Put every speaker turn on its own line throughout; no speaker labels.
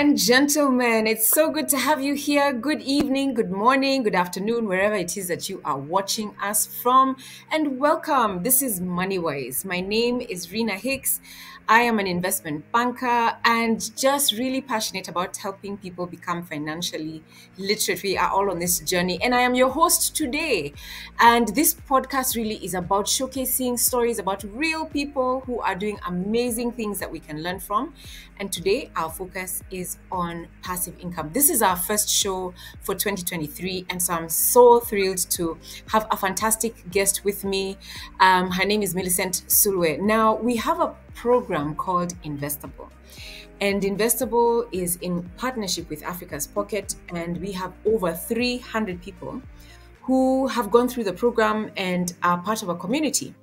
and gentlemen, it's so good to have you here. Good evening, good morning, good afternoon, wherever it is that you are watching us from. And welcome. This is MoneyWise. My name is Rina Hicks. I am an investment banker and just really passionate about helping people become financially literate. We are all on this journey, and I am your host today. And this podcast really is about showcasing stories about real people who are doing amazing things that we can learn from. And today, our focus is on passive income. This is our first show for 2023, and so I'm so thrilled to have a fantastic guest with me. Her name is Millcent Sulwe. Now, we have a program called Investable. And Investable is in partnership with Africa's Pocket, and we have over 300 people who have gone through the program and are part of a community.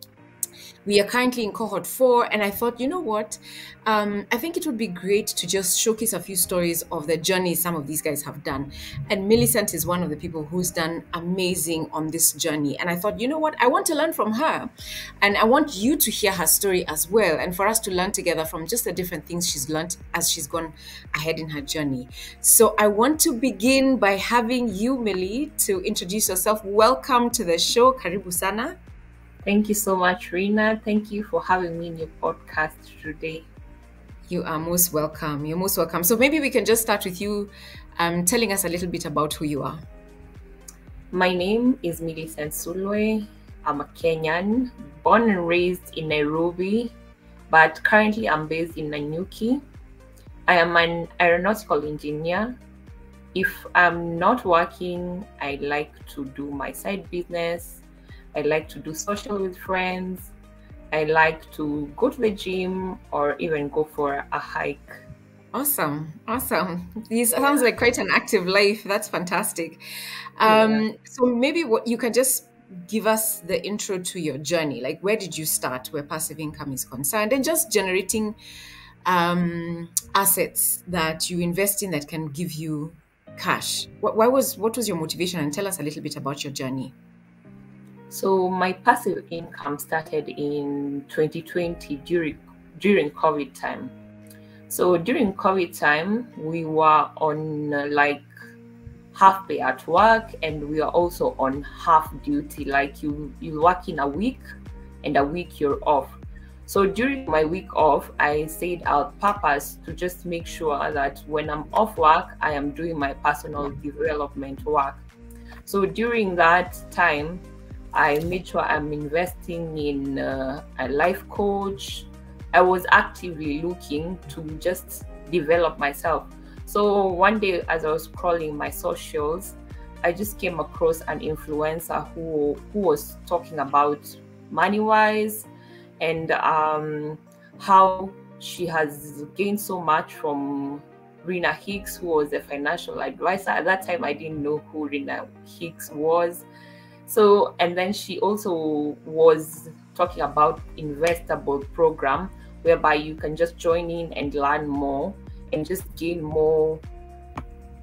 We are currently in cohort 4, and I thought, you know what? I think it would be great to just showcase a few stories of the journey some of these guys have done. And Millcent is one of the people who's done amazing on this journey. And I thought, you know what? I want to learn from her, and I want you to hear her story as well, and for us to learn together from just the different things she's learned as she's gone ahead in her journey. So I want to begin by having you, Millie, to introduce yourself. Welcome to the show. Karibu sana.
Thank you so much, Rina. Thank you for having me in your podcast today.
You are most welcome. You're most welcome. So maybe we can just start with you telling us a little bit about who you are.
My name is Millcent Sulwe. I'm a Kenyan, born and raised in Nairobi, but currently I'm based in Nanyuki. I am an aeronautical engineer. If I'm not working, I like to do my side business. I like to do social with friends. I like to go to the gym or even go for a hike.
Awesome. This sounds like quite an active life. That's fantastic. So maybe what you can just give us the intro to your journey. Like, where did you start where passive income is concerned, and just generating assets that you invest in that can give you cash? What was your motivation? And tell us a little bit about your journey.
So my passive income started in 2020 during COVID time. So during COVID time, we were on like half pay at work, and we are also on half duty. Like you work in a week, and a week you're off. So during my week off, I set out purpose to just make sure that when I'm off work, I am doing my personal development work. So during that time, I made sure I'm investing in a life coach. I was actively looking to just develop myself. So one day, as I was scrolling my socials, I just came across an influencer who was talking about MoneyWise and how she has gained so much from Rina Hicks, who was a financial advisor. At that time, I didn't know who Rina Hicks was. So, and then she also was talking about Investable program, whereby you can just join in and learn more and just gain more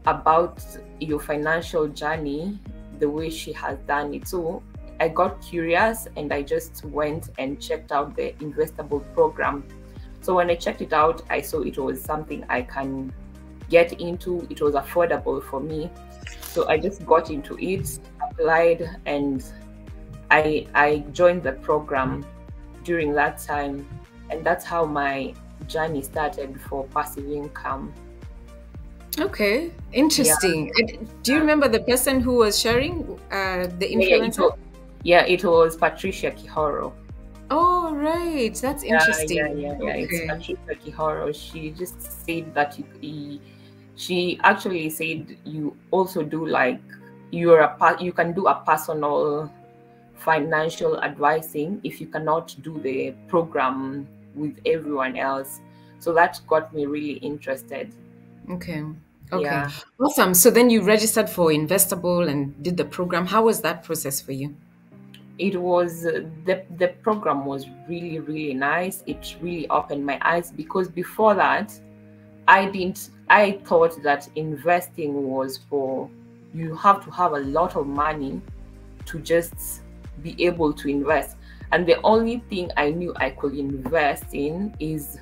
about your financial journey the way she has done it. So I got curious and I just went and checked out the Investable program. So when I checked it out, I saw it was something I can get into. It was affordable for me. So I just got into it, applied, and I joined the program during that time. And that's how my journey started for passive income.
Okay, interesting. Yeah. Do you remember the person who was sharing, the influencer?
It was Patricia Kihoro.
Oh, right. That's interesting.
Okay. It's Patricia Kihoro. She just said that she actually said you also do like you can do a personal financial advising if you cannot do the program with everyone else. So that got me really interested.
Okay. Yeah. Awesome. So then you registered for Investable and did the program. How was that process for you?
It was the program was really, really nice. It really opened my eyes, because before that I thought that investing was for you have to have a lot of money to just be able to invest. And the only thing I knew I could invest in is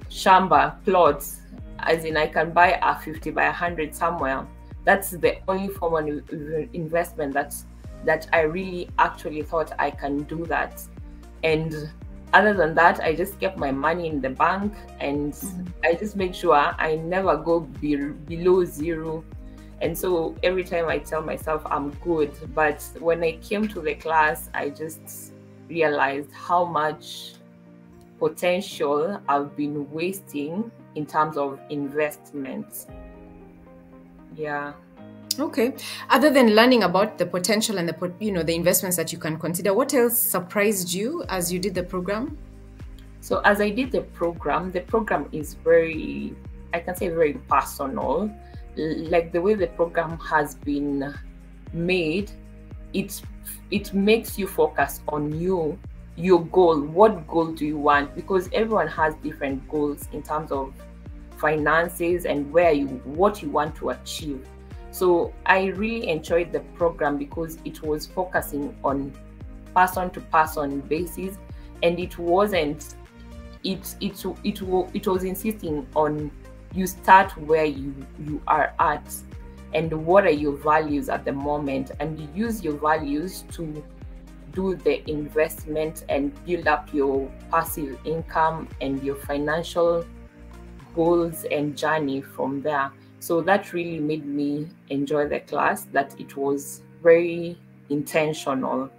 shamba plots as in I can buy a 50 by 100 somewhere. That's the only form of investment that I really actually thought I can do that. And other than that, I just kept my money in the bank, and I just make sure I never go below zero. And so every time I tell myself I'm good, but when I came to the class, I just realized how much potential I've been wasting in terms of investments. Yeah.
Okay. Other than learning about the potential and the investments that you can consider, what else surprised you as you did the program?
So as I did the program is very, I can say, very personal. Like the way the program has been made, it makes you focus on your goal. What goal do you want? Because everyone has different goals in terms of finances and what you want to achieve. So I really enjoyed the program because it was focusing on person to person basis, and it wasn't it was insisting on you start where you are at and what are your values at the moment, and you use your values to do the investment and build up your passive income and your financial goals and journey from there. So that really made me enjoy the class, that it was very intentional.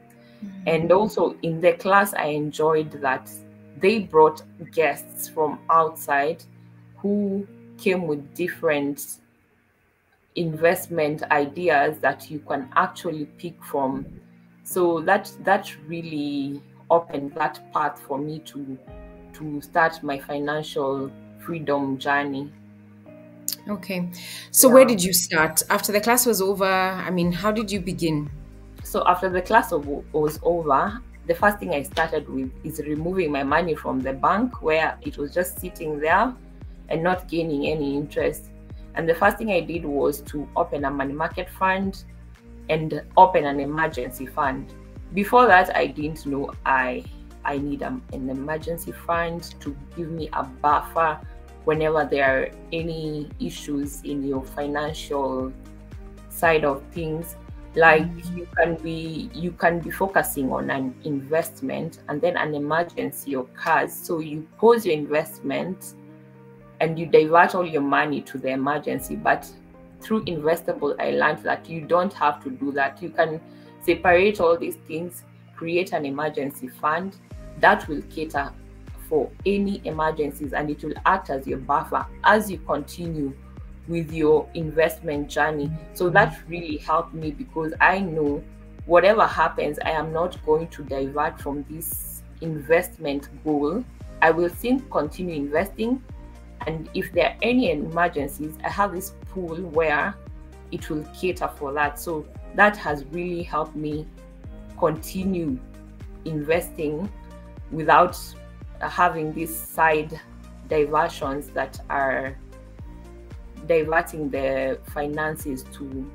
And also in the class, I enjoyed that they brought guests from outside who came with different investment ideas that you can actually pick from. So that really opened that path for me to start my financial freedom journey.
Okay. So where did you start? After the class was over, I mean, how did you begin?
So after the class was over, the first thing I started with is removing my money from the bank, where it was just sitting there and not gaining any interest. And the first thing I did was to open a money market fund and open an emergency fund. Before that, I didn't know I need an emergency fund to give me a buffer whenever there are any issues in your financial side of things. Like you can be focusing on an investment and then an emergency occurs. So you pause your investment and you divert all your money to the emergency. But through Investable, I learned that you don't have to do that. You can separate all these things, create an emergency fund that will cater for any emergencies, and it will act as your buffer as you continue with your investment journey. So that really helped me, because I know whatever happens, I am not going to divert from this investment goal. I will still continue investing, and if there are any emergencies, I have this pool where it will cater for that. So that has really helped me continue investing without having these side diversions that are diverting the finances to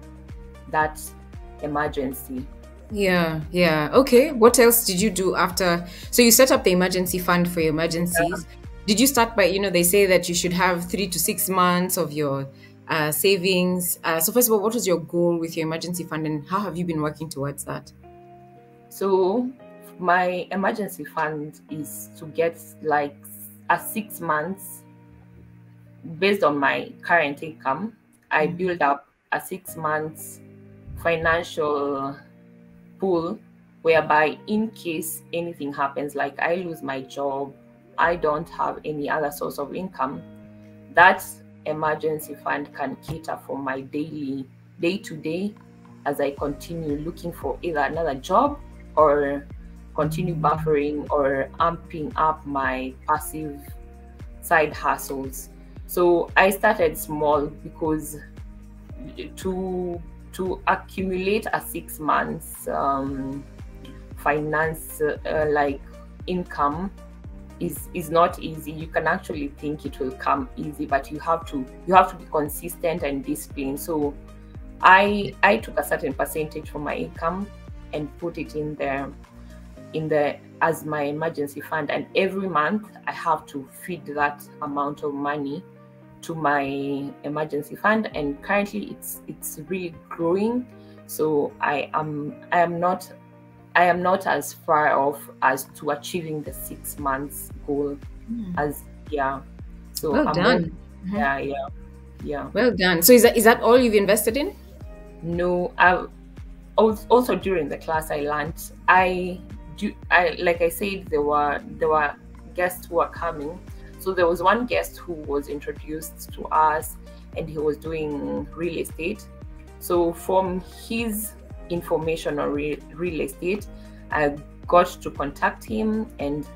that emergency.
Yeah. Okay. What else did you do after? So you set up the emergency fund for your emergencies. Did you start by, they say that you should have 3 to 6 months of your savings. So first of all, what was your goal with your emergency fund, and how have you been working towards that?
So my emergency fund is to get like a 6 months based on my current income. I build up a 6 months financial pool whereby in case anything happens, like I lose my job, I don't have any other source of income, that emergency fund can cater for my day-to-day as I continue looking for either another job or continue buffering or amping up my passive side hustles. So I started small, because to accumulate a 6 months finance like income is not easy. You can actually think it will come easy, but you have to be consistent and disciplined. So I took a certain percentage from my income and put it in the as my emergency fund, and every month I have to feed that amount of money to my emergency fund, and currently it's really growing. So I am not as far off as to achieving the 6 months goal as so
Well
I'm
done.
Well
done. So is that all you've invested in?
No, I also during the class I learned like I said, there were guests who were coming. So there was one guest who was introduced to us, and he was doing real estate. So from his information on real estate, I got to contact him, and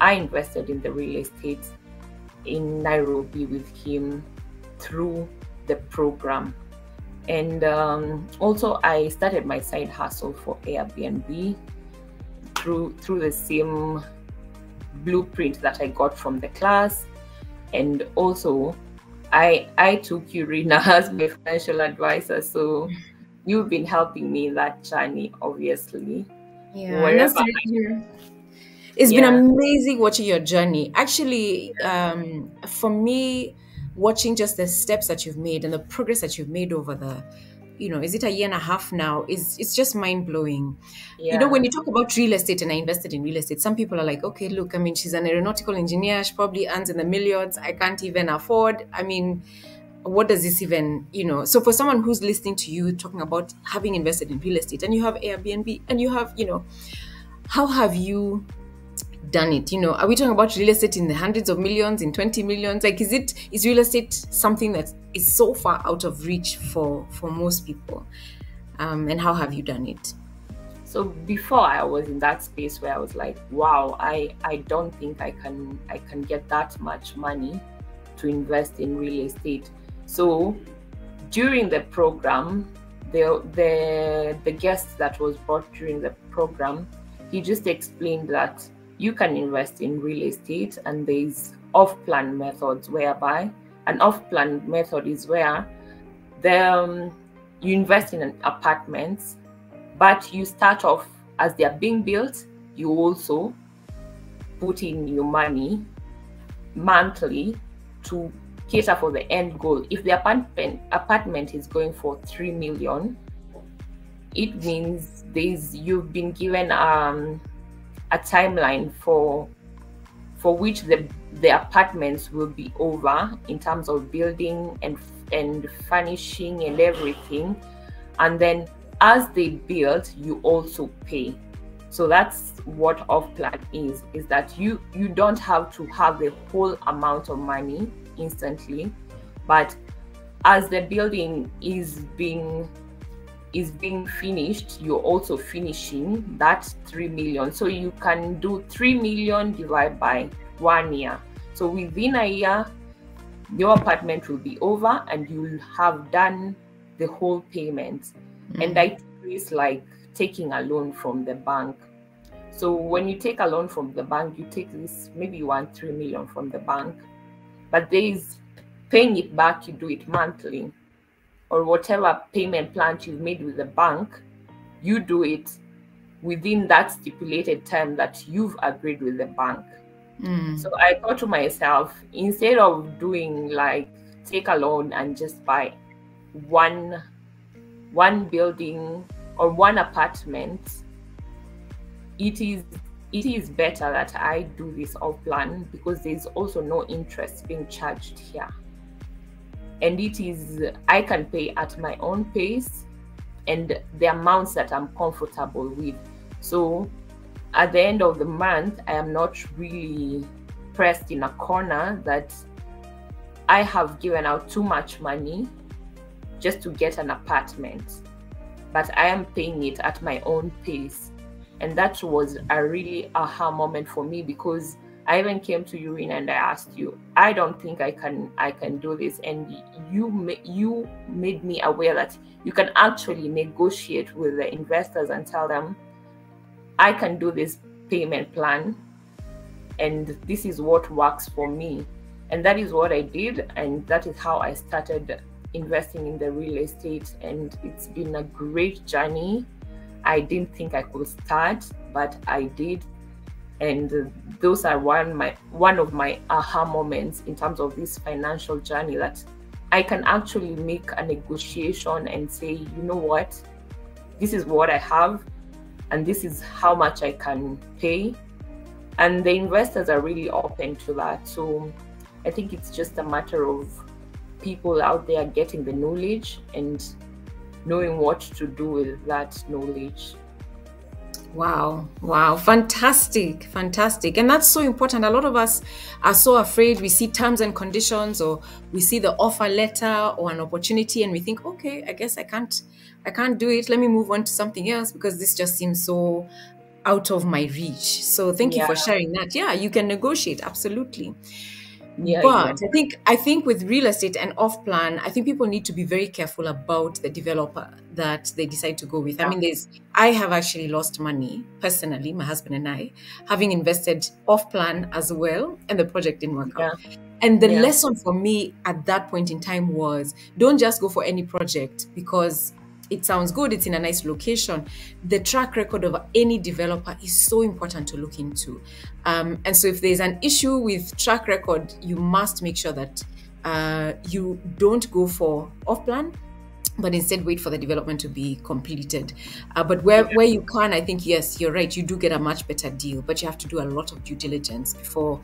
I invested in the real estate in Nairobi with him through the program. And also I started my side hustle for Airbnb through the same blueprint that I got from the class. And also I took you, Rina, as my financial advisor. So you've been helping me in that journey, obviously.
Yeah, it's been amazing watching your journey. Actually, for me, watching just the steps that you've made and the progress that you've made over the, is it a year and a half now? It's just mind blowing. When you talk about real estate, and I invested in real estate, some people are like, okay, look, I mean, she's an aeronautical engineer. She probably earns in the millions. I can't even afford. I mean, what does this even, So for someone who's listening to you talking about having invested in real estate, and you have Airbnb, and you have, how have you done it? Are we talking about real estate in the hundreds of millions, in 20 millions? Like, is real estate something that is so far out of reach for most people? And how have you done it?
So before, I was in that space where I was like, wow, I don't think I can get that much money to invest in real estate. So during the program, the guest that was brought during the program, he just explained that you can invest in real estate, and there's off-plan methods, whereby an off-plan method is where you invest in apartments, but you start off as they're being built. You also put in your money monthly to cater for the end goal. If the apartment is going for 3 million, it means you've been given a timeline for which the apartments will be over in terms of building and furnishing and everything. And then as they build, you also pay. So that's what off-plan is that you don't have to have the whole amount of money instantly, but as the building is being finished, you're also finishing that 3 million. So you can do 3 million divided by 1 year. So within a year, your apartment will be over and you'll have done the whole payment. And I think it's like taking a loan from the bank. So when you take a loan from the bank, you take this, maybe you want 3 million from the bank, but there is paying it back, you do it monthly, or whatever payment plan you've made with the bank, you do it within that stipulated time that you've agreed with the bank. So I thought to myself, instead of doing like take a loan and just buy one building or one apartment, it is better that I do this off plan, because there's also no interest being charged here. And I can pay at my own pace and the amounts that I'm comfortable with. So at the end of the month, I am not really pressed in a corner that I have given out too much money just to get an apartment, but I am paying it at my own pace. And that was a really aha moment for me, because I even came to you, Rina, and I asked you, I don't think I can do this. And you made me aware that you can actually negotiate with the investors and tell them, I can do this payment plan, and this is what works for me. And that is what I did, and that is how I started investing in the real estate. And it's been a great journey. I didn't think I could start, but I did. And those are one of my aha moments in terms of this financial journey, that I can actually make a negotiation and say, you know what, this is what I have and this is how much I can pay. And the investors are really open to that. So I think it's just a matter of people out there getting the knowledge and knowing what to do with that knowledge.
Wow. Fantastic. And that's so important. A lot of us are so afraid. We see terms and conditions, or we see the offer letter or an opportunity, and we think, okay, I guess I can't do it. Let me move on to something else because this just seems so out of my reach. So thank you for sharing that. Yeah, you can negotiate. Absolutely. But I think with real estate and off plan, I think people need to be very careful about the developer that they decide to go with. I mean, I have actually lost money personally, my husband and I, having invested off plan as well, and the project didn't work out. And the lesson for me at that point in time was, don't just go for any project because it sounds good, it's in a nice location. The track record of any developer is so important to look into. And so if there's an issue with track record, you must make sure that you don't go for off-plan, but instead wait for the development to be completed. But where you can, I think, yes, you're right, you do get a much better deal, but you have to do a lot of due diligence before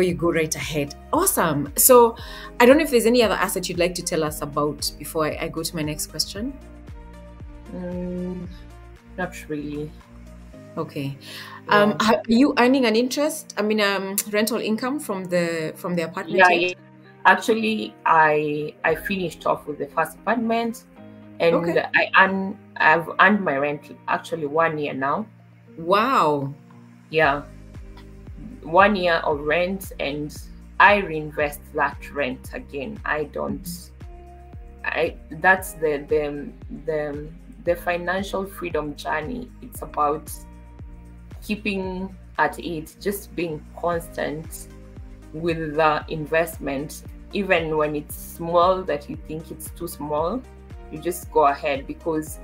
you go right ahead. Awesome. So I don't know if there's any other asset you'd like to tell us about before I go to my next question.
Not really.
Okay. Are you earning an interest? I mean, rental income from the apartment?
Yeah. Actually, I finished off with the first apartment, and I've earned my rent actually 1 year now. Wow. Yeah, 1 year of rent, and I reinvest that rent again. That's the financial freedom journey. It's about keeping at it, just being constant with the investment, even when it's small, that you think it's too small, you just go ahead, because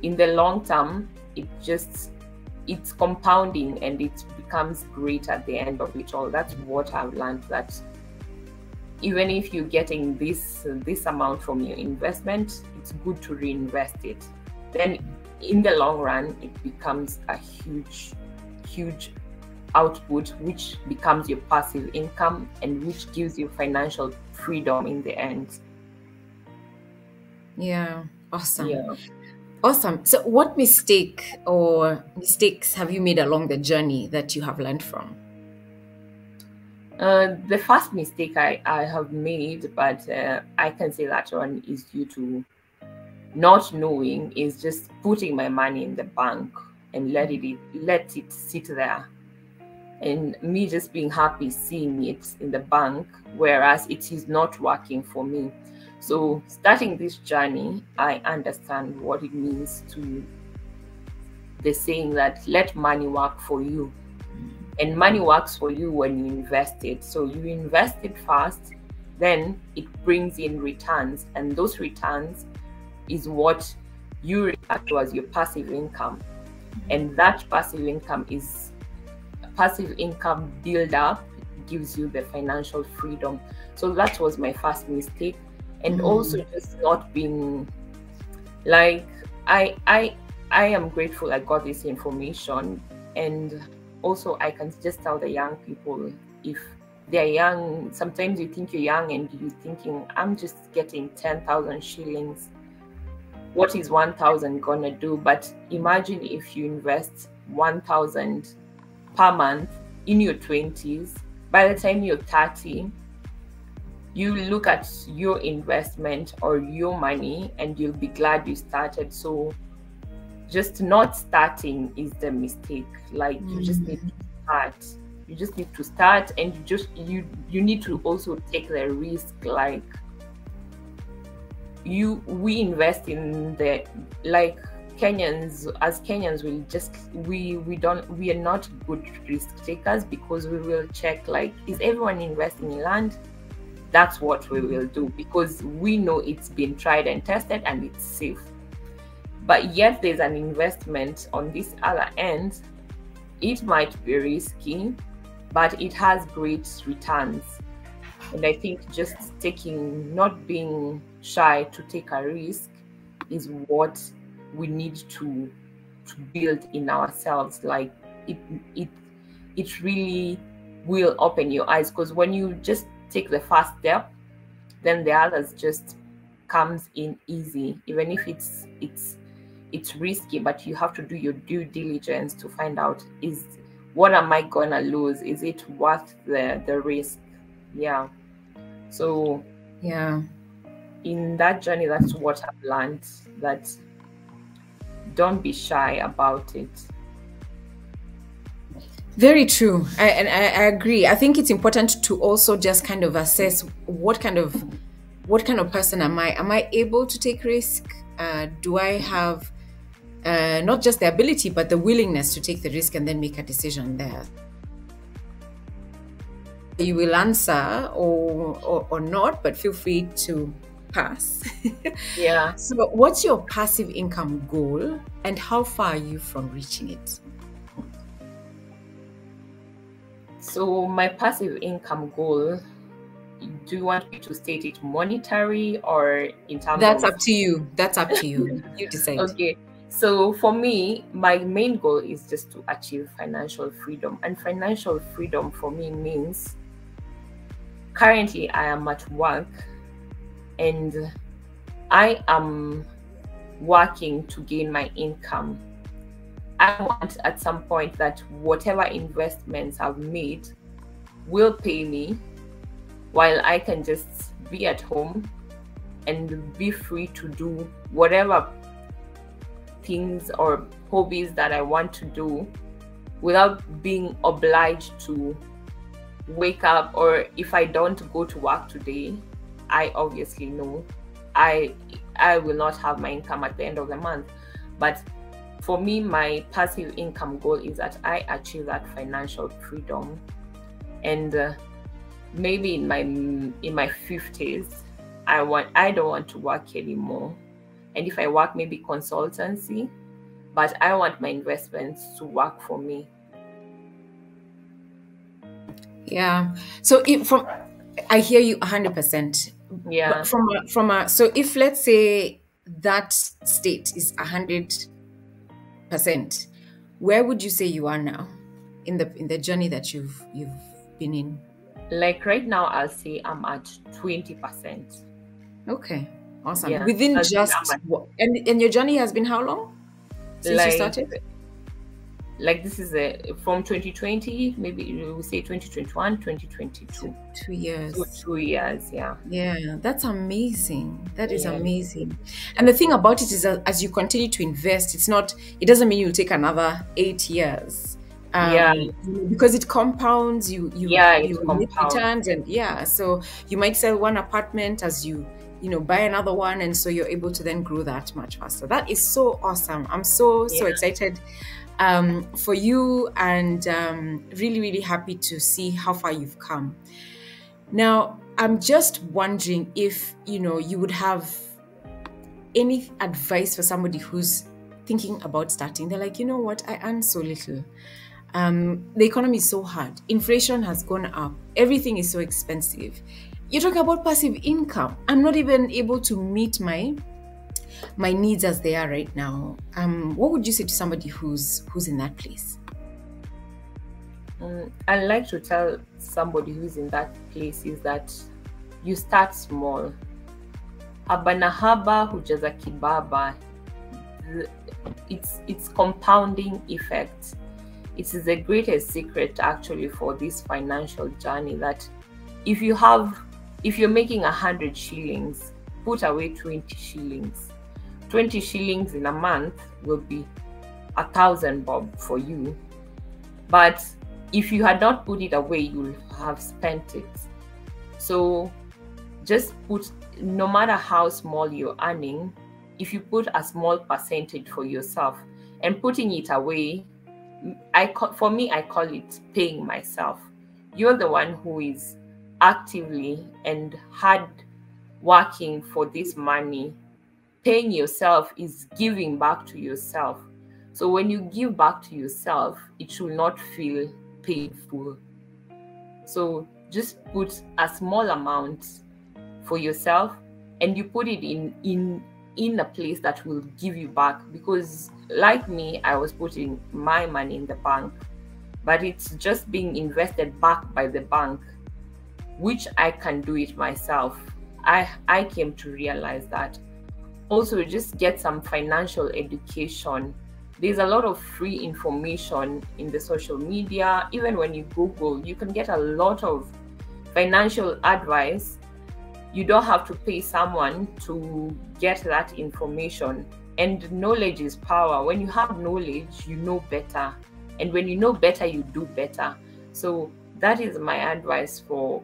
in the long term, it's compounding and it becomes great at the end of it all. That's what I've learned, that even if you're getting this amount from your investment, it's good to reinvest it. Then in the long run, it becomes a huge output, which becomes your passive income and which gives you financial freedom in the end.
Yeah, awesome. Awesome. So what mistake or mistakes have you made along the journey that you have learned from?
The first mistake I have made, but I can say that one is due to not knowing, is just putting my money in the bank and let it sit there, and me just being happy seeing it in the bank, whereas it is not working for me. So starting this journey, I understand what it means to the saying that let money work for you. And money works for you when you invest it. So you invest it first, then it brings in returns, and those returns is what you refer to as your passive income. And that passive income build up, gives you the financial freedom. So that was my first mistake. And also just not being like, I am grateful I got this information. And also I can just tell the young people, if they're young, sometimes you think you're young and you're thinking, I'm just getting 10,000 shillings. What is 1,000 gonna do? But imagine if you invest 1,000 per month in your 20s, by the time you're 30, you look at your investment or your money and you'll be glad you started. So just not starting is the mistake. Like you just need to start. You just need to start, and you need to also take the risk. Like we invest in the, like Kenyans, as Kenyans, we are not good risk takers, because we will check, like, is everyone investing in land? That's what we will do, because we know it's been tried and tested and it's safe. But yet there's an investment on this other end it might be risky, but it has great returns. And I think just not being shy to take a risk is what we need to build in ourselves. Like it really will open your eyes, because when you just take the first step, then the others just comes in easy, even if it's risky, but you have to do your due diligence to find out, what am I gonna lose? Is it worth the risk? Yeah. So
Yeah.
in that journey, that's what I've learned, that don't be shy about it.
Very true. I agree. I think it's important to also just kind of assess what kind of person am I? Am I able to take risk? Do I have not just the ability, but the willingness to take the risk, and then make a decision there? You will answer or not, but feel free to pass.
Yeah.
So what's your passive income goal, and how far are you from reaching it?
So my passive income goal, do you want me to state it monetary or in terms
That's
of...
up to you. That's up to you. You decide.
Okay. So for me, my main goal is just to achieve financial freedom. And financial freedom for me means, currently I am at work and I am working to gain my income. I want at some point that whatever investments I've made will pay me, while I can just be at home and be free to do whatever things or hobbies that I want to do without being obliged to wake up. Or if I don't go to work today, I obviously know I will not have my income at the end of the month. But for me, my passive income goal is that I achieve that financial freedom, and maybe in my 50s, I don't want to work anymore. And if I work, maybe consultancy, but I want my investments to work for me.
Yeah. So I hear you 100%.
Yeah.
But so if, let's say, that state is 100%, where would you say you are now in the journey that you've been in?
Like right now, I'll say I'm at 20%.
Okay, awesome.
Yeah.
Within just and your journey has been how long since you started?
Like this is from 2020, maybe we say 2021, 2022.
2 years.
2 years, yeah.
Yeah, that's amazing. That is amazing. And the thing about it is that as you continue to invest, it doesn't mean you'll take another 8 years. Because it compounds, you make returns, and so you might sell one apartment as you buy another one, and so you're able to then grow that much faster. That is so awesome. I'm so excited for you, and really, really happy to see how far you've come. Now, I'm just wondering if you would have any advice for somebody who's thinking about starting. They're like, you know what, I earn so little. The economy is so hard. Inflation has gone up. Everything is so expensive. You're talking about passive income. I'm not even able to meet my needs as they are right now. What would you say to somebody who's in that place?
I'd like to tell somebody who's in that place is that you start small. Haba na haba hujaza kibaba. It's compounding effect. It is the greatest secret actually for this financial journey, that if you're making 100 shillings, put away 20 shillings. 20 shillings in a month will be 1,000 bob for you. But if you had not put it away, you'll have spent it. So just no matter how small you're earning, if you put a small percentage for yourself and putting it away, for me, I call it paying myself. You're the one who is actively and hard working for this money. Paying yourself is giving back to yourself. So when you give back to yourself, it should not feel painful. So just put a small amount for yourself, and you put it in a place that will give you back. Because like me, I was putting my money in the bank, but it's just being invested back by the bank, which I can do it myself. I came to realize that. Also, just get some financial education. There's a lot of free information in the social media. Even when you Google, you can get a lot of financial advice. You don't have to pay someone to get that information. And knowledge is power. When you have knowledge, you know better. And when you know better, you do better. So that is my advice for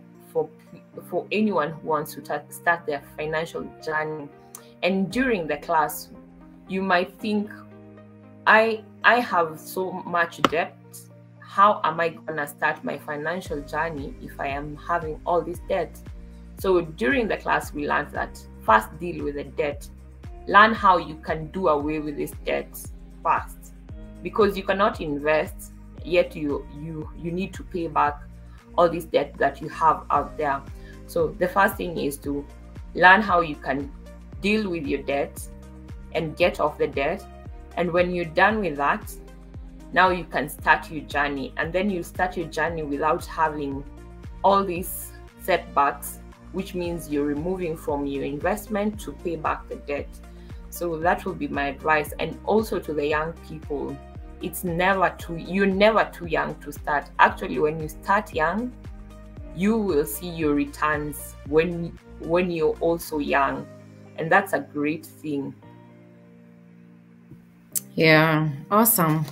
anyone who wants to start their financial journey. And during the class, you might think, I have so much debt. How am I gonna start my financial journey if I am having all this debt? So during the class, we learned that first deal with the debt. Learn how you can do away with this debt fast, because you cannot invest yet you need to pay back all this debt that you have out there. So the first thing is to learn how you can deal with your debt and get off the debt. And when you're done with that, now you can start your journey. And then you start your journey without having all these setbacks, which means you're removing from your investment to pay back the debt. So that will be my advice. And also to the young people, you're never too young to start. Actually, when you start young, you will see your returns when you're also young. And that's a great thing.
Yeah, awesome.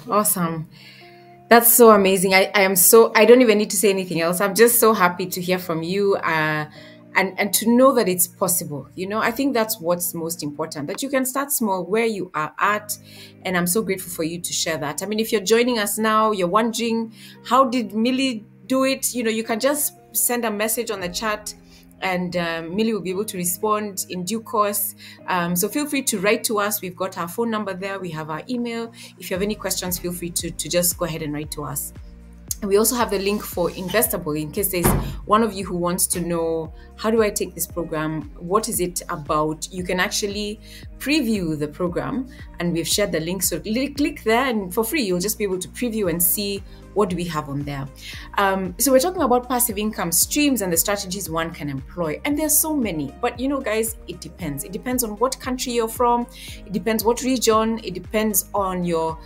That's so amazing. I don't even need to say anything else. I'm just so happy to hear from you, and to know that it's possible. I think that's what's most important, that you can start small where you are at. And I'm so grateful for you to share that. I mean, if you're joining us now, you're wondering, how did Millie do it? You can just send a message on the chat, and Millie will be able to respond in due course. So feel free to write to us. We've got our phone number there. We have our email. If you have any questions, feel free to just go ahead and write to us. And we also have the link for Investable, in case there's one of you who wants to know, how do I take this program? What is it about? You can actually preview the program, and we've shared the link. So click there, and for free, you'll just be able to preview and see what do we have on there. So we're talking about passive income streams and the strategies one can employ. And there's so many, but guys, it depends. It depends on what country you're from. It depends what region. It depends on your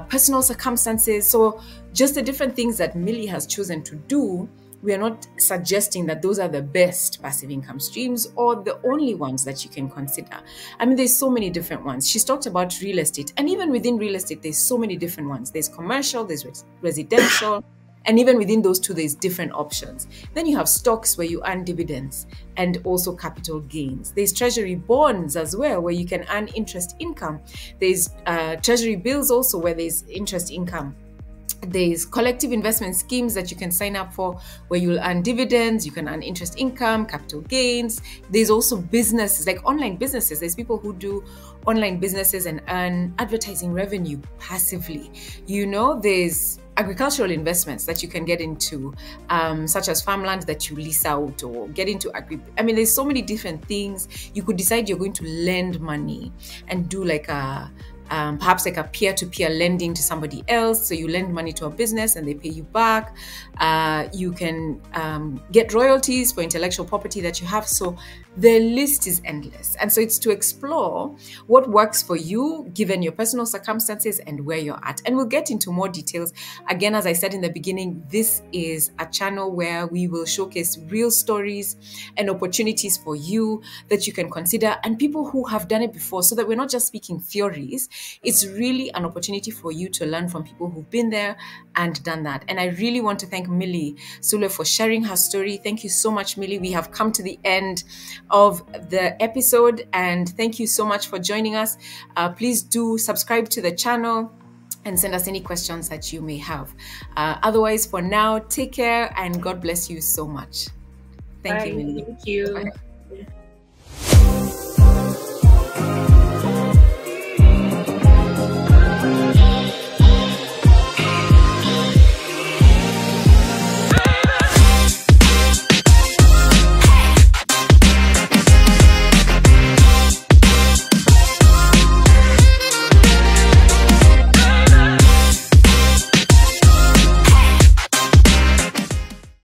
personal circumstances. So just the different things that Millie has chosen to do, we are not suggesting that those are the best passive income streams or the only ones that you can consider. I mean, there's so many different ones. She's talked about real estate, and even within real estate, there's so many different ones. There's commercial, there's residential, and even within those two, there's different options. Then you have stocks where you earn dividends and also capital gains. There's treasury bonds as well, where you can earn interest income. There's treasury bills also, where there's interest income. There's collective investment schemes that you can sign up for, where you'll earn dividends, you can earn interest income, capital gains. There's also businesses, like online businesses. There's people who do online businesses and earn advertising revenue passively. There's agricultural investments that you can get into, such as farmland that you lease out, or get into I mean, there's so many different things. You could decide you're going to lend money and do like perhaps like a peer-to-peer lending to somebody else. So you lend money to a business and they pay you back. You can get royalties for intellectual property that you have. So the list is endless. And so it's to explore what works for you, given your personal circumstances and where you're at. And we'll get into more details. Again, as I said in the beginning, this is a channel where we will showcase real stories and opportunities for you that you can consider, and people who have done it before, so that we're not just speaking theories. It's really an opportunity for you to learn from people who've been there and done that. And I really want to thank Millcent Sulwe for sharing her story. Thank you so much, Millie. We have come to the end of the episode, and thank you so much for joining us. Please do subscribe to the channel and send us any questions that you may have. Otherwise, for now, take care and God bless you so much. Thank you, Millie.
Thank you.
Bye.